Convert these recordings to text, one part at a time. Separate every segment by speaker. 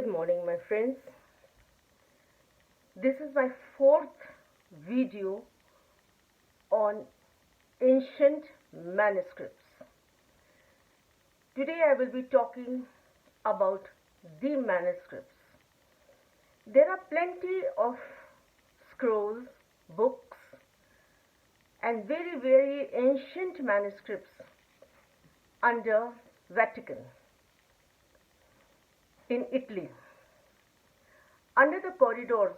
Speaker 1: Good morning, my friends. This is my fourth video on ancient manuscripts. Today I will be talking about the manuscripts. There are plenty of scrolls, books, and very ancient manuscripts under Vatican in Italy. Under the corridors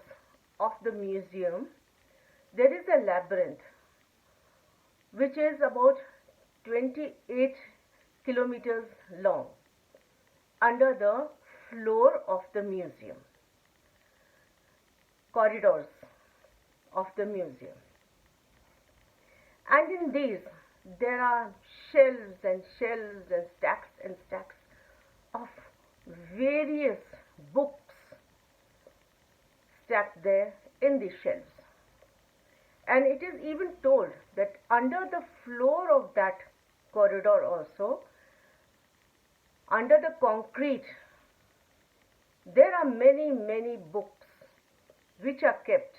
Speaker 1: of the museum, there is a labyrinth which is about 28 kilometers long under the floor of the museum, corridors of the museum. And in these, there are shelves and stacks of various books stacked there in the shelves. And it is even told that under the floor of that corridor also, under the concrete, there are many books which are kept,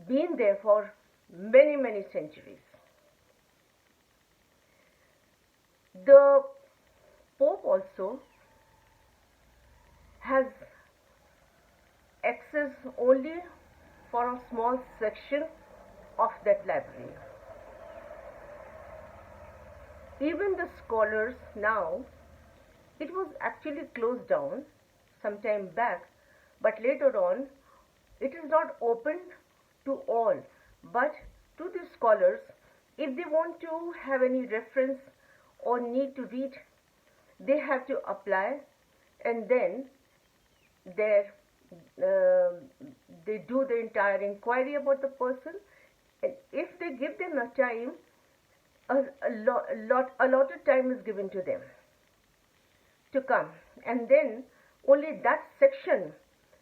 Speaker 1: been there for many centuries. The Pope also has access only for a small section of that library. Even the scholars now, it was actually closed down some time back, but later on it is not open to all, but to the scholars, if they want to have any reference or need to read, they have to apply, and then they do the entire inquiry about the person, and if they give them a time, a lot of time is given to them to come, and then only that section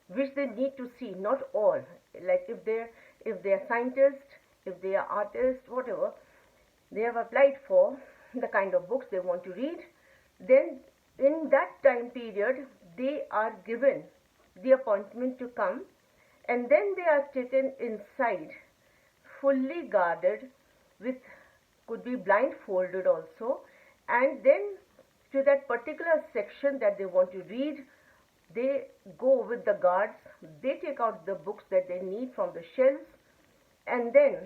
Speaker 1: which they need to see, not all. Like if they are scientists, if they are artists, whatever they have applied for, the kind of books they want to read, then in that time period they are given the appointment to come, and then they are taken inside, fully guarded, with could be blindfolded also, and then to that particular section that they want to read, they go with the guards, they take out the books that they need from the shelves, and then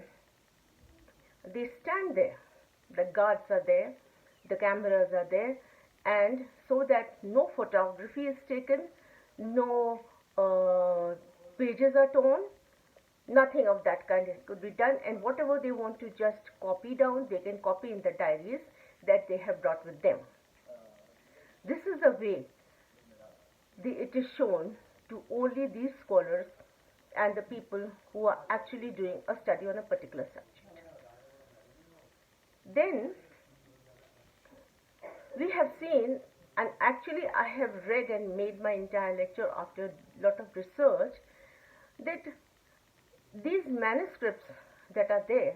Speaker 1: they stand there. The guards are there, the cameras are there, and so that no photography is taken, no pages are torn, nothing of that kind could be done, and whatever they want to just copy down, they can copy in the diaries that they have brought with them. This is the way it is shown to only these scholars and the people who are actually doing a study on a particular subject. Then we have seen, and actually I have read and made my entire lecture after a lot of research, that these manuscripts that are there,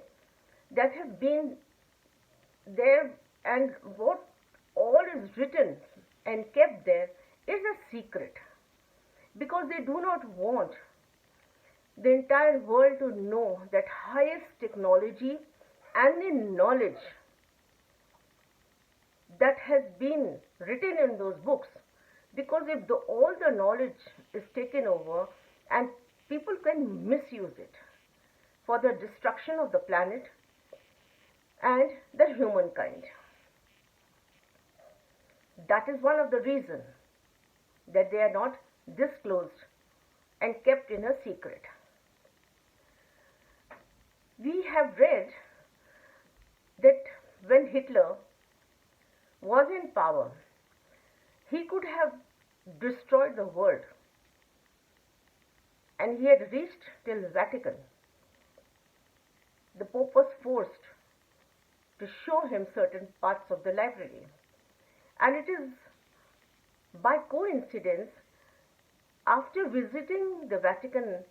Speaker 1: that have been there, and what all is written and kept there is a secret, because they do not want the entire world to know that highest technology and the knowledge that has been written in those books, because if all the knowledge is taken over and people can misuse it for the destruction of the planet and the humankind. That is one of the reasons that they are not disclosed and kept in a secret. We have read that when Hitler was in power, he could have destroyed the world, and he had reached till Vatican. The Pope was forced to show him certain parts of the library, and it is by coincidence, after visiting the Vatican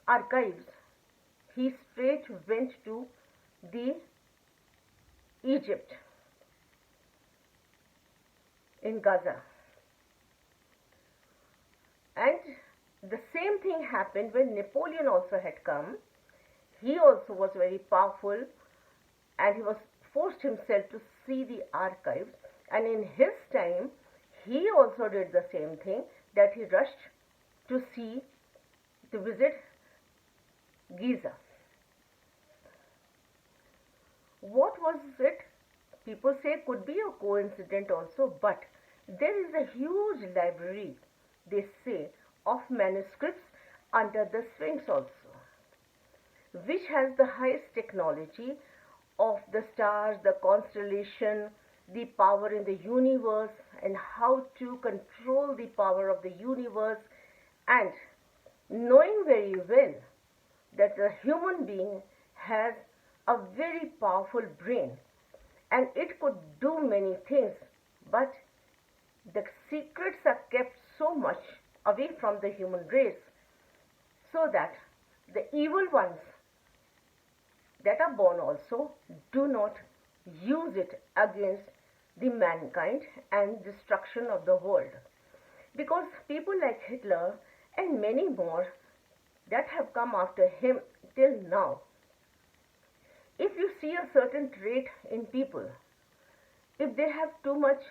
Speaker 1: archives, he straight went to the Egypt in Gaza. thing happened when Napoleon also had come. He also was very powerful, and he was forced himself to see the archives. And in his time, he also did the same thing, that he rushed to see, to visit Giza. What was it? People say could be a coincidence also, but there is a huge library, they say, of manuscripts under the Sphinx also, which has the highest technology of the stars, the constellation, the power in the universe, and how to control the power of the universe, and knowing very well that the human being has a very powerful brain and it could do many things, but the secrets are kept so much away from the human race so that the evil ones that are born also do not use it against the mankind and destruction of the world. Because people like Hitler and many more that have come after him till now, if you see a certain trait in people, if they have too much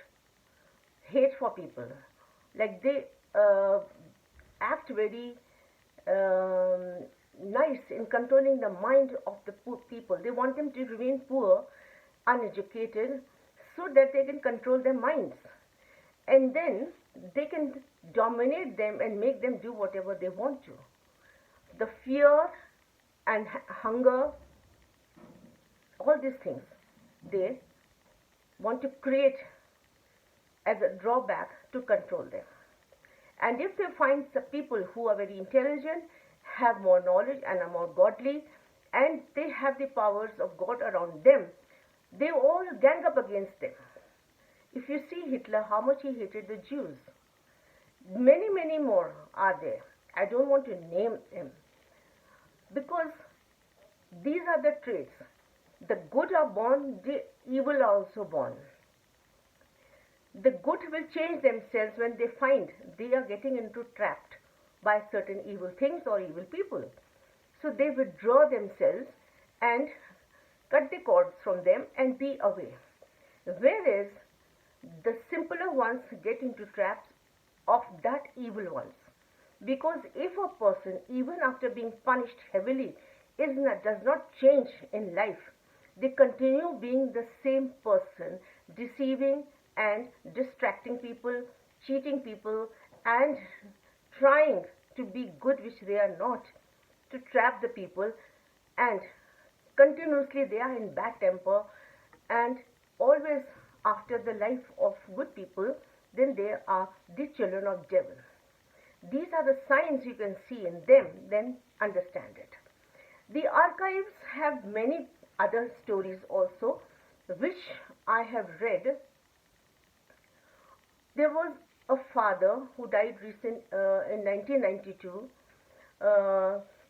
Speaker 1: hate for people, like they act very nice in controlling the mind of the poor people. They want them to remain poor, uneducated, so that they can control their minds. And then they can dominate them and make them do whatever they want to. The fear and hunger, all these things, they want to create as a drawback to control them. And if they find the people who are very intelligent, have more knowledge and are more godly, and they have the powers of God around them, they all gang up against them. If you see Hitler, how much he hated the Jews. Many, many more are there. I don't want to name them, because these are the traits. The good are born, the evil are also born. The good will change themselves when they find they are getting into trapped by certain evil things or evil people. So they withdraw themselves and cut the cords from them and be away. Whereas the simpler ones get into traps of that evil ones. Because if a person, even after being punished heavily, does not change in life, they continue being the same person, deceiving and distracting people, cheating people, and trying to be good which they are not, to trap the people, and continuously they are in bad temper and always after the life of good people, then they are the children of devil. These are the signs you can see in them, then understand it. The archives have many other stories also, which I have read. There was a father who died in 1992,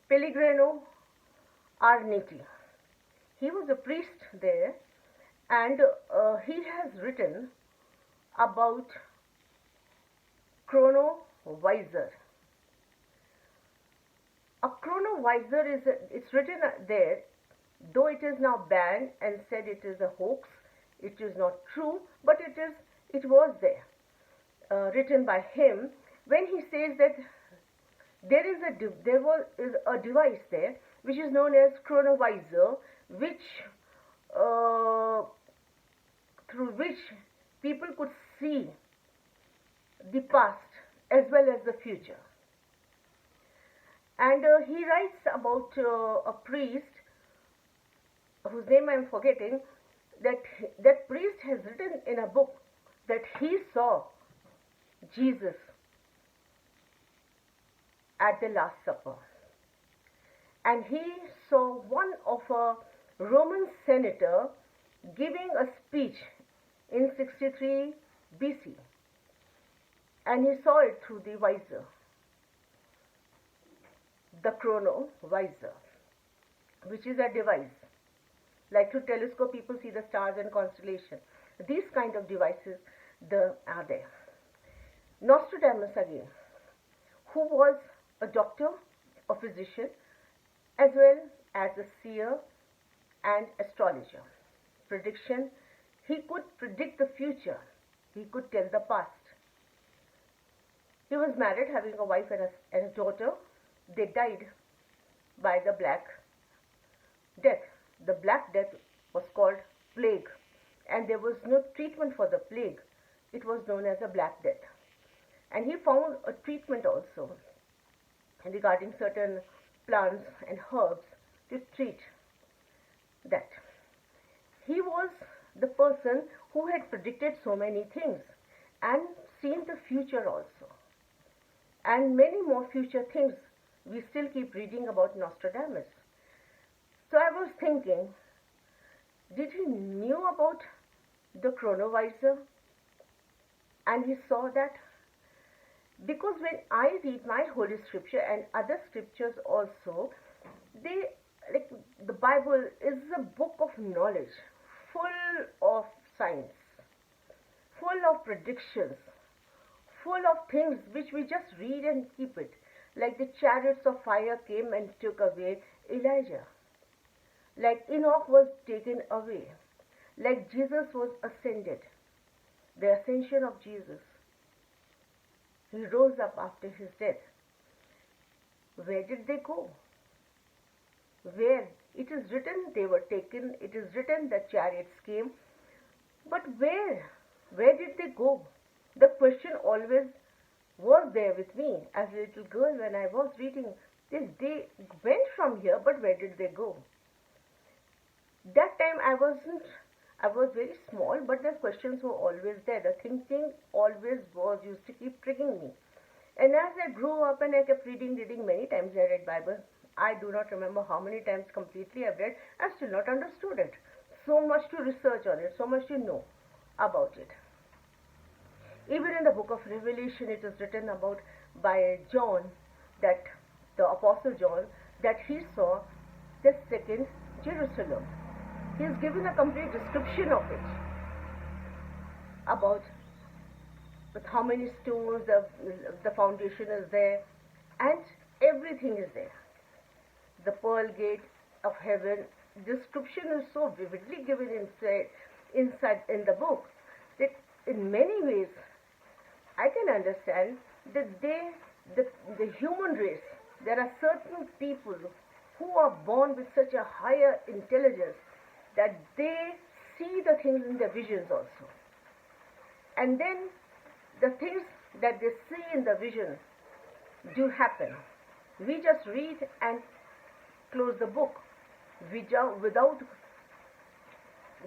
Speaker 1: Pellegrino Arneti. He was a priest there, and he has written about chronovisor. A chronovisor it's written there, though it is now banned and said it is a hoax, it is not true, but it was there, written by him, when he says that there is a device there which is known as chronovisor, which through which people could see the past as well as the future. And he writes about a priest whose name I am forgetting, that priest has written in a book that he saw Jesus at the Last Supper. And he saw one of a Roman senator giving a speech in 63 BC. And he saw it through the visor, the chronovisor, which is a device. Like through telescope, people see the stars and constellations. These kind of devices are there. Nostradamus again, who was a doctor a physician as well as a seer and astrologer. Prediction, he could predict the future, he could tell the past. He was married, having a wife and a daughter. They died by the Black Death. The Black Death was called plague, and there was no treatment for the plague. It was known as a Black Death. And he found a treatment also regarding certain plants and herbs to treat that. He was the person who had predicted so many things and seen the future also. And many more future things. We still keep reading about Nostradamus. So I was thinking, did he knew about the chronovisor? And he saw that? Because when I read my Holy Scripture and other scriptures also, the Bible is a book of knowledge, full of science, full of predictions, full of things which we just read and keep it. Like the chariots of fire came and took away Elijah. Like Enoch was taken away. Like Jesus was ascended. The ascension of Jesus. He rose up after his death. Where did they go? Where? It is written they were taken. It is written that chariots came. But where? Where did they go? The question always was there with me as a little girl when I was reading this. They went from here, but where did they go? That time I was very small, but the questions were always there. The thinking always used to keep triggering me. And as I grew up and I kept reading many times I read Bible. I do not remember how many times completely I've read. I've still not understood it. So much to research on it, so much to know about it. Even in the book of Revelation, it is written about by John, that the Apostle John, that he saw the second Jerusalem. He is given a complete description of it, about with how many stones the foundation is there, and everything is there. The pearl gate of heaven. Description is so vividly given inside in the book that in many ways I can understand that the human race, there are certain people who are born with such a higher intelligence that they see the things in their visions also. And then the things that they see in the vision do happen. We just read and close the book without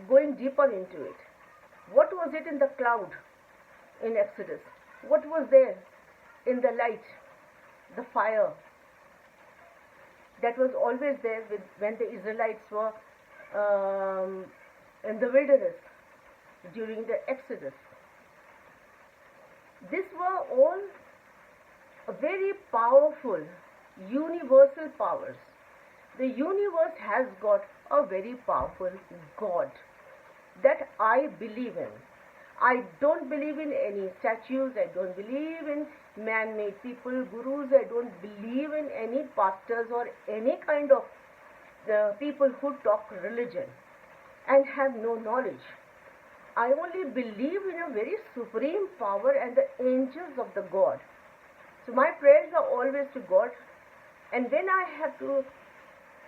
Speaker 1: going deeper into it. What was it in the cloud in Exodus? What was there in the light, the fire that was always there when the Israelites were in the wilderness during the Exodus? These were all very powerful, universal powers. The universe has got a very powerful God that I believe in. I don't believe in any statues. I don't believe in man-made people, gurus. I don't believe in any pastors or any kind of people who talk religion and have no knowledge. I only believe in a very supreme power and the angels of the God. So my prayers are always to God, and when I have to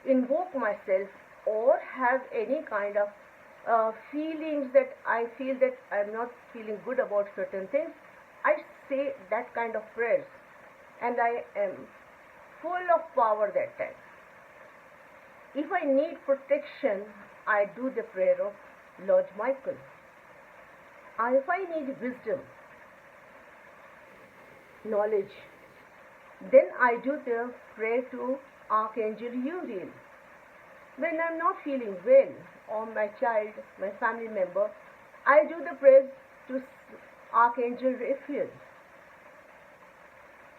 Speaker 1: invoke myself or have any kind of feelings that I feel that I'm not feeling good about certain things, I say that kind of prayers, and I am full of power that time. If I need protection, I do the prayer of Lord Michael. If I need wisdom, knowledge, then I do the prayer to Archangel Uriel. When I'm not feeling well, or my child, my family member, I do the prayers to Archangel Raphael.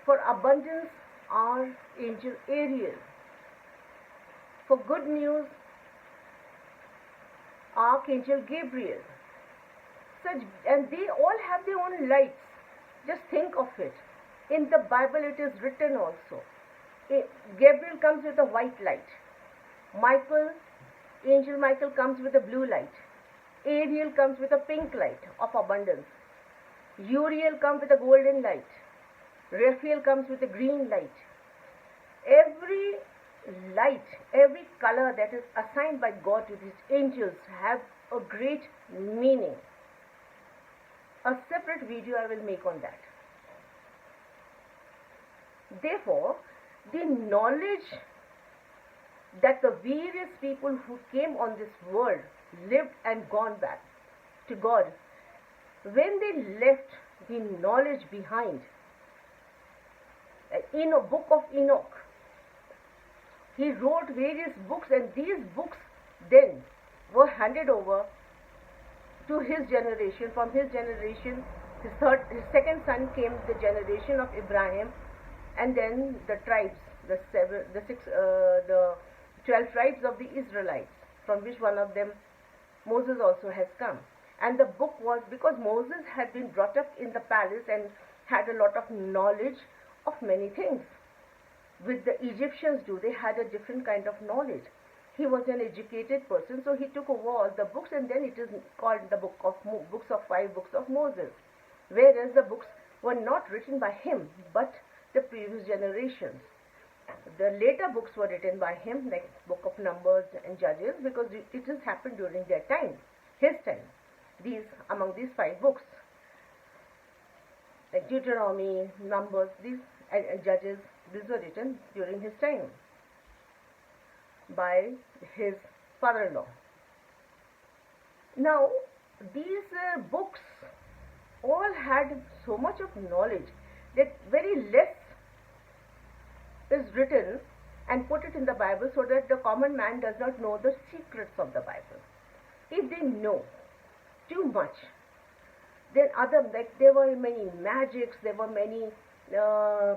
Speaker 1: For abundance, Archangel Ariel. For good news, Archangel Gabriel. And they all have their own lights. Just think of it. In the Bible it is written also Gabriel comes with a white light. Michael, Angel Michael comes with a blue light. Ariel comes with a pink light of abundance. Uriel comes with a golden light. Raphael comes with a green light. Every light, every color that is assigned by God to these angels have a great meaning. A separate video I will make on that. Therefore, the knowledge that the various people who came on this world lived and gone back to God, when they left the knowledge behind, in a book of Enoch, he wrote various books, and these books then were handed over to his generation. From his generation, his second son came, the generation of Abraham, and then the tribes, the 12 tribes of the Israelites, from which one of them Moses also has come. And the book was, because Moses had been brought up in the palace and had a lot of knowledge of many things. With the Egyptians do, they had a different kind of knowledge. He was an educated person, so he took over all the books, and then it is called the books of 5 books of Moses. Whereas the books were not written by him, but the previous generations. The later books were written by him, like Book of Numbers and Judges, because it has happened during their time, his time. Among these 5 books, like Deuteronomy, Numbers, these and Judges, these were written during his time by his father-in-law. Now, these books all had so much of knowledge that very less is written and put it in the Bible, so that the common man does not know the secrets of the Bible. If they know too much, then there were many magics, there were many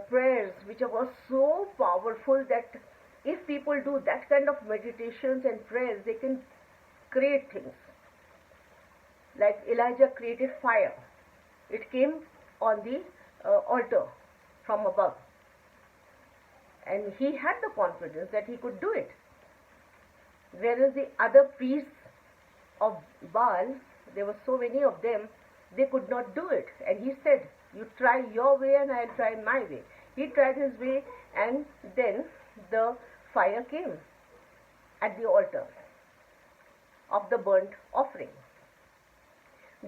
Speaker 1: prayers which were so powerful that if people do that kind of meditations and prayers, they can create things. Like Elijah created fire. It came on the altar from above. And he had the confidence that he could do it. Whereas the other priests of Baal, there were so many of them, they could not do it. And he said, you try your way and I'll try my way. He tried his way, and then the fire came at the altar of the burnt offering.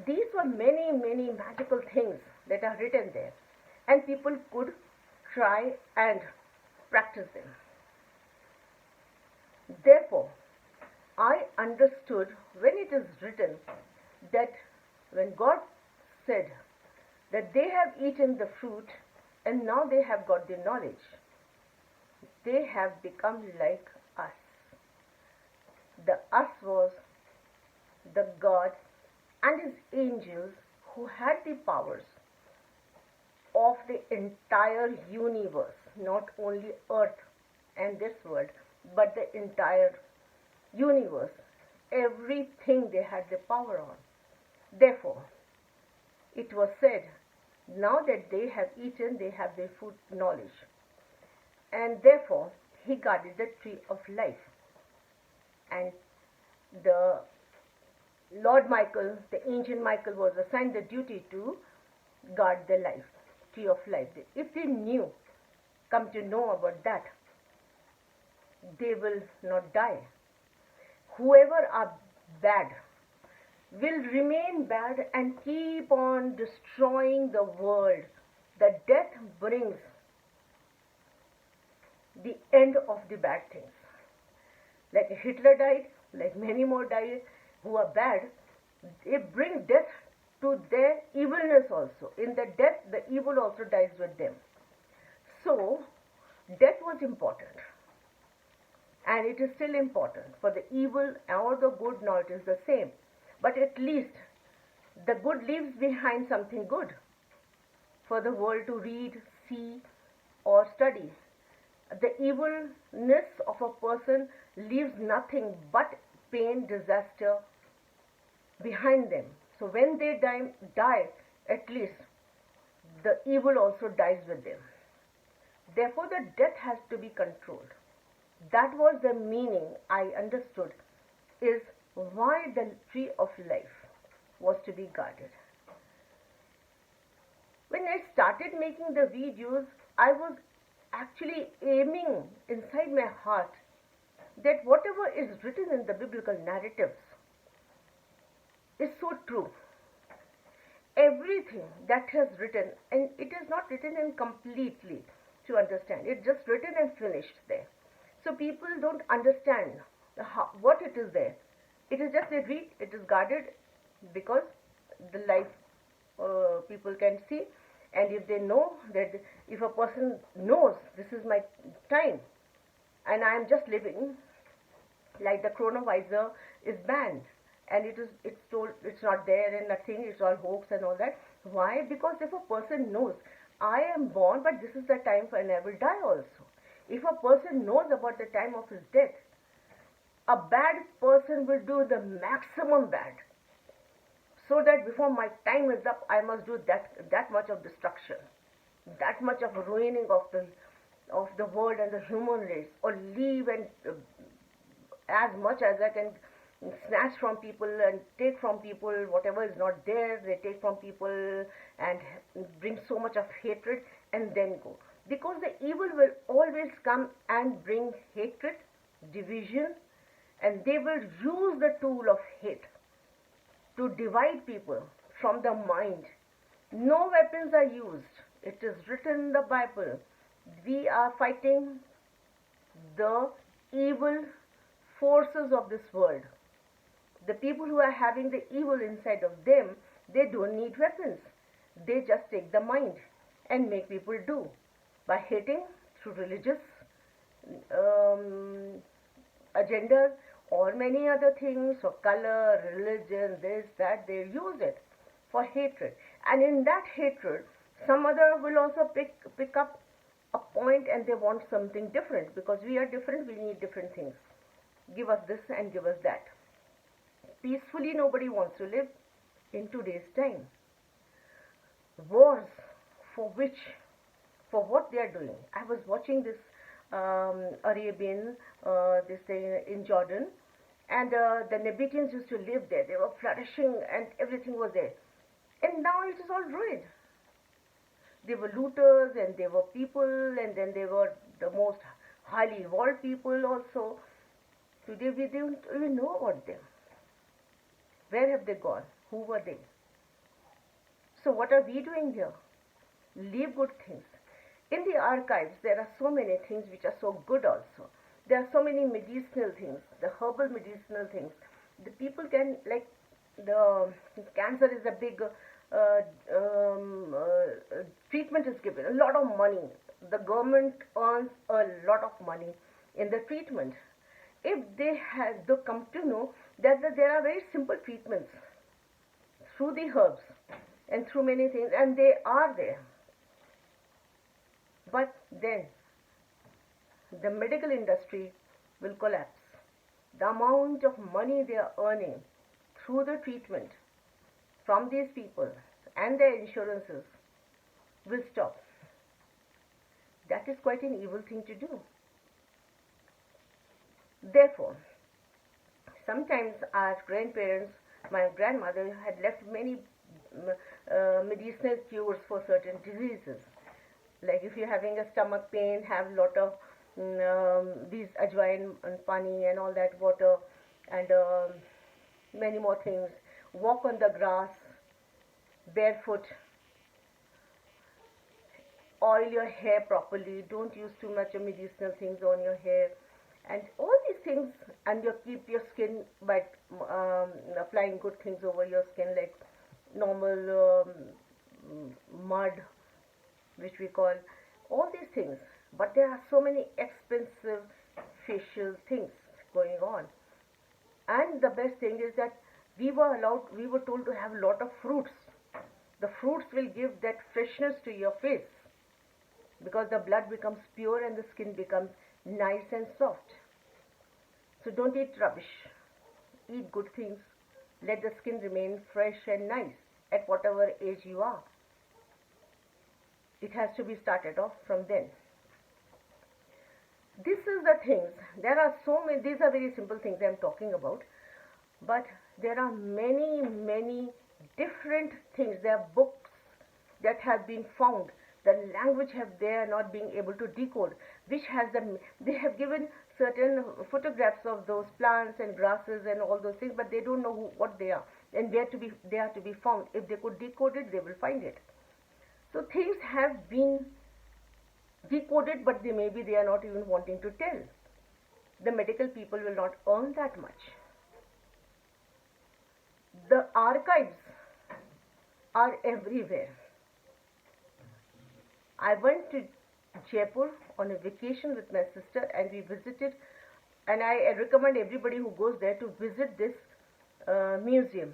Speaker 1: These were many, many magical things that are written there, and people could try and practice them. Therefore, I understood when it is written that when God said that they have eaten the fruit and now they have got the knowledge, they have become like us. The us was the God and his angels who had the powers of the entire universe, not only earth and this world, but the entire universe. Everything they had the power on. Therefore, it was said, now that they have eaten, they have their food knowledge. And therefore, he guarded the tree of life. And the Lord Michael, the ancient Michael, was assigned the duty to guard the life, tree of life. If they come to know about that, they will not die. Whoever are bad will remain bad and keep on destroying the world. The death brings the end of the bad things. Like Hitler died, like many more died who are bad, they bring death to their evilness also. In the death, the evil also dies with them. So, death was important. And it is still important. For the evil or the good, now it is the same. But at least the good leaves behind something good for the world to read, see, or study. The evilness of a person leaves nothing but pain, disaster behind them. So when they die, at least the evil also dies with them. Therefore, the death has to be controlled. That was the meaning I understood, is why the tree of life was to be guarded. When I started making the videos, I was actually aiming inside my heart that whatever is written in the biblical narratives is so true. Everything that has written, and it is not written in completely to understand, it's just written and finished there. So people don't understand what it is there. It is just they read, it is guarded because the life people can see, and if they know that, if a person knows this is my time and I am just living, like the chronovisor is banned and it's told it's not there and nothing, it's all hoax and all that. Why? Because if a person knows I am born but this is the time and I will die also. If a person knows about the time of his death, a bad person will do the maximum bad, so that before my time is up, I must do that much of destruction, that much of ruining of the world and the human race, or leave and as much as I can snatch from people and take from people whatever is not there. They take from people and bring so much of hatred and then go. Because the evil will always come and bring hatred, division, and they will use the tool of hate to divide people from the mind. No weapons are used. It is written in the Bible. We are fighting the evil forces of this world. The people who are having the evil inside of them, they don't need weapons. They just take the mind and make people do by hating through religious agendas or many other things, or color, religion, this, that. They use it for hatred, and in that hatred some other will also pick up a point and they want something different. Because we are different, we need different things. Give us this and give us that. Peacefully nobody wants to live in today's time. Wars for what they are doing. I was watching this Arabian, this thing in Jordan, and the Nabateans used to live there. They were flourishing and everything was there. And now it is all ruined. They were looters and they were people, and then they were the most highly evolved people also. Today we don't even know about them. Where have they gone? Who were they? So what are we doing here? Leave good things. In the archives, there are so many things which are so good also. There are so many medicinal things, the herbal medicinal things. The people can, like, the cancer is a big treatment is given, a lot of money. The government earns a lot of money in the treatment. If they come to know that there are very simple treatments through the herbs and through many things, and they are there. But then the medical industry will collapse. The amount of money they are earning through the treatment from these people and their insurances will stop. That is quite an evil thing to do. Therefore, sometimes our grandparents, my grandmother had left many medicinal cures for certain diseases. Like if you're having a stomach pain, have a lot of these ajwain and pani and all that water, and many more things. Walk on the grass, barefoot. Oil your hair properly. Don't use too much of medicinal things on your hair. And all these things, and you keep your skin by applying good things over your skin, like normal mud, which we call, all these things. But there are so many expensive facial things going on. And the best thing is that we were told to have a lot of fruits. The fruits will give that freshness to your face, because the blood becomes pure and the skin becomes nice and soft. So don't eat rubbish. Eat good things. Let the skin remain fresh and nice at whatever age you are. It has to be started off from then. This is the things. There are so many, these are very simple things I am talking about, but there are many, many different things. There are books that have been found. The language have they are not being able to decode, which has them. They have given certain photographs of those plants and grasses and all those things, but they don't know what they are and where to be. They are to be found. If they could decode it, they will find it. So things have been decoded, but maybe they are not even wanting to tell. The medical people will not earn that much. The archives are everywhere. I went to Jaipur on a vacation with my sister and we visited, and I recommend everybody who goes there to visit this museum,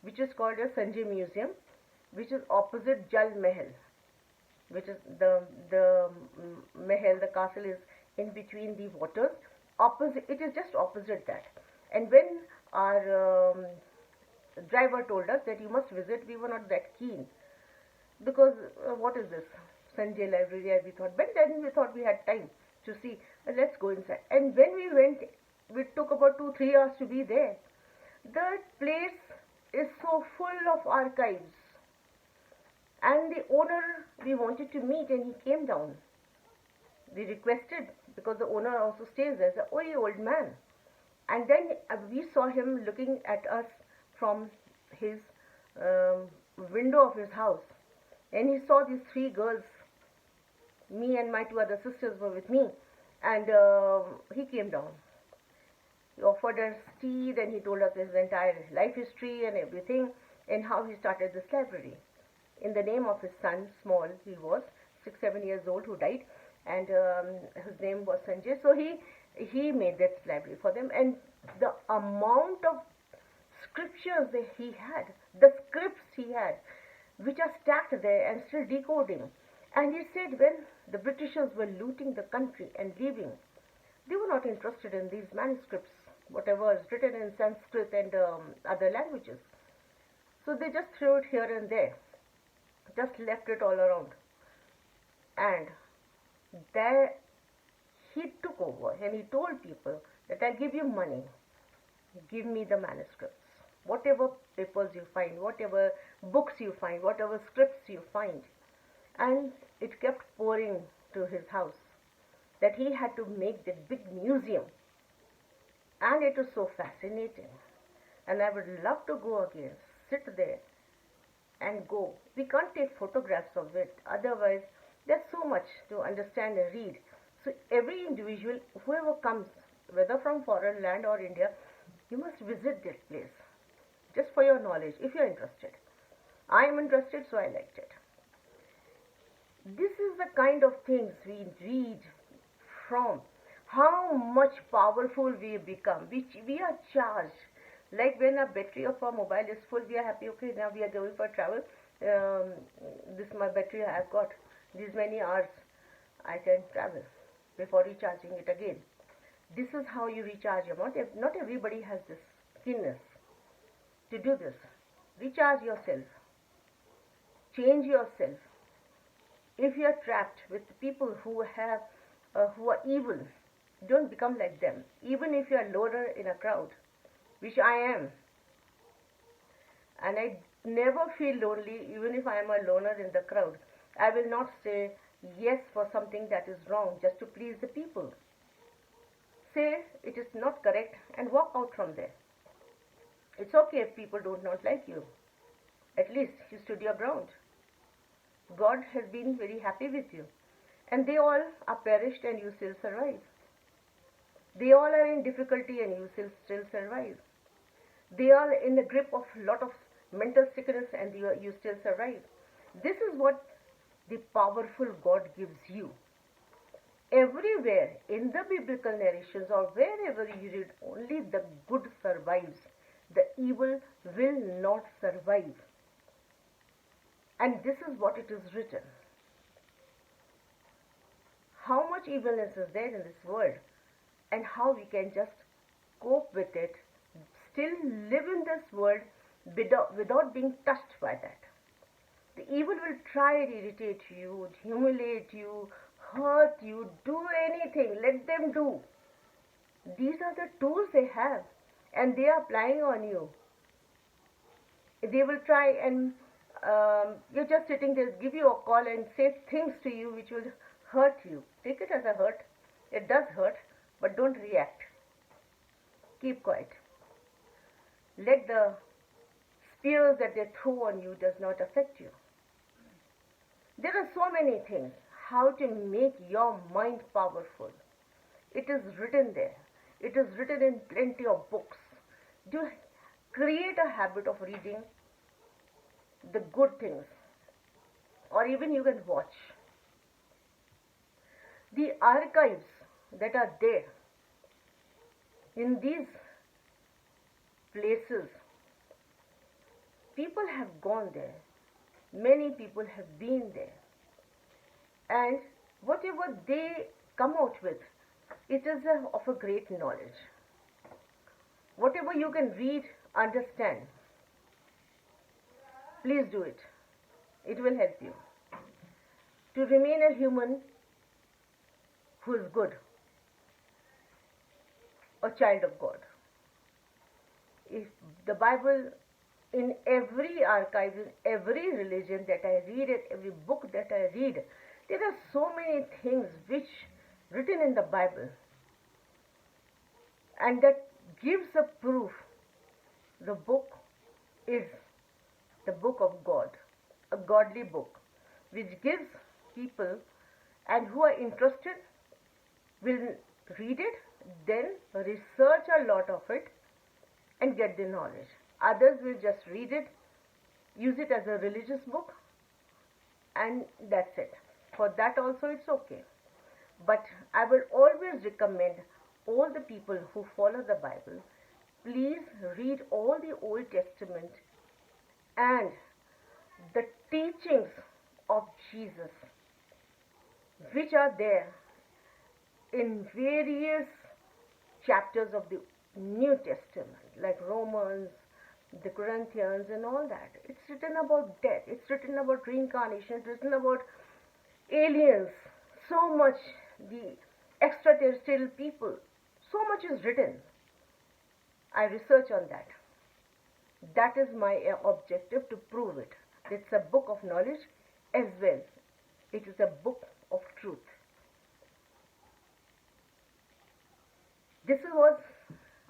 Speaker 1: which is called a Sanjay Museum, which is opposite Jal Mahal, which is the Mahal, the castle is in between the waters. Opposite, it is just opposite that. And when our driver told us that you must visit, we were not that keen because what is this Sanjay Library? We thought, but then we thought we had time to see. Let's go inside. And when we went, we took about 2-3 hours to be there. The place is so full of archives. And the owner we wanted to meet, and he came down. We requested because the owner also stays there. He's a very old man. And then we saw him looking at us from his window of his house. And he saw these 3 girls. Me and my 2 other sisters were with me. And he came down. He offered us tea, then he told us his entire life history and everything, and how he started this library. In the name of his son, small he was, 6-7 years old, who died, and his name was Sanjay. So he made that library for them, and the amount of scriptures that he had, the scripts he had, which are stacked there and still decoding. And he said when the Britishers were looting the country and leaving, they were not interested in these manuscripts, whatever is written in Sanskrit and other languages. So they just threw it here and there, just left it all around. And there he took over and he told people that I'll give you money, give me the manuscripts. Whatever papers you find, whatever books you find, whatever scripts you find. And it kept pouring to his house that he had to make that big museum. And it was so fascinating. And I would love to go again, sit there and go. We can't take photographs of it, otherwise there's so much to understand and read. So every individual, whoever comes, whether from foreign land or India, you must visit this place, just for your knowledge, if you're interested. I am interested, so I liked it. This is the kind of things we read from, how much powerful we become, which we are charged. Like when a battery of our mobile is full, we are happy, okay, now we are going for travel. This my battery I have got, these many hours I can travel before recharging it again. This is how you recharge your mind. Not everybody has this keenness to do this. Recharge yourself. Change yourself. If you are trapped with people who are evil, don't become like them. Even if you are loner in a crowd, which I am, and I never feel lonely, even if I am a loner in the crowd, I will not say yes for something that is wrong just to please the people. Say it is not correct and walk out from there. It's okay if people do not like you. At least you stood your ground. God has been very happy with you. And they all are perished and you still survive. They all are in difficulty and you still survive. They are in the grip of a lot of mental sickness and you still survive. This is what the powerful God gives you. Everywhere in the biblical narrations or wherever you read, only the good survives. The evil will not survive. And this is what it is written. How much evilness is there in this world and how we can just cope with it, still live in this world without being touched by that. The evil will try to irritate you, humiliate you, hurt you, do anything, let them do. These are the tools they have, and they are applying on you. They will try and you're just sitting there, give you a call and say things to you which will hurt you. Take it as a hurt. It does hurt, but don't react. Keep quiet. Let the spears that they throw on you does not affect you. There are so many things. How to make your mind powerful. It is written there. It is written in plenty of books. Do create a habit of reading the good things, or even you can watch the archives that are there in these places. People have gone there, many people have been there, and whatever they come out with, it is of a great knowledge. Whatever you can read, understand, please do it. It will help you to remain a human who is good, a child of God. If the Bible, in every archive, in every religion that I read, in every book that I read, there are so many things which written in the Bible, and that gives a proof. The book is the book of God, a godly book, which gives people, and who are interested will read it, then research a lot of it and get the knowledge. Others will just read it, use it as a religious book, and that's it. For that also it's okay. But I will always recommend all the people who follow the Bible, please read all the Old Testament and the teachings of Jesus, which are there in various chapters of the New Testament, like Romans, the Corinthians, and all that. It's written about death, it's written about reincarnation, it's written about aliens, so much, the extraterrestrial people, so much is written. I research on that. That is my objective, to prove it. It's a book of knowledge as well. It is a book of truth. This was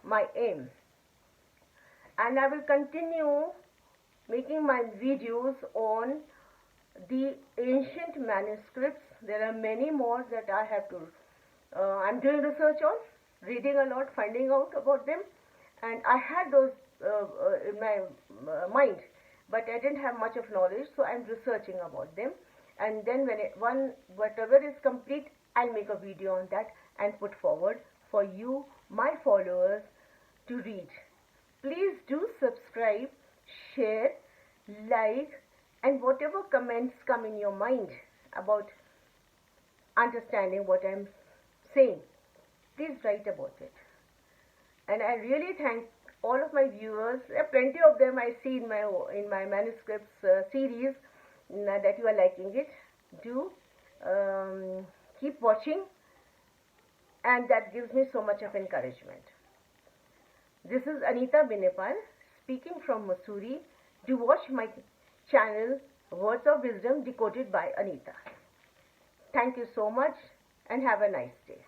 Speaker 1: my aim, and I will continue making my videos on the ancient manuscripts. There are many more that I have to, I'm doing research on, reading a lot, finding out about them, and I had those in my mind, but I didn't have much of knowledge, so I'm researching about them, and then whatever is complete, I'll make a video on that and put forward for you, my followers, to read. Please do subscribe, share, like, and whatever comments come in your mind about understanding what I'm saying, please write about it. And I really thank all of my viewers. There are plenty of them I see in my manuscripts series that you are liking it. Do keep watching, and that gives me so much of encouragement. This is Anita Binepal speaking from Mussoorie. Do watch my channel Words of Wisdom Decoded by Anita. Thank you so much, and have a nice day.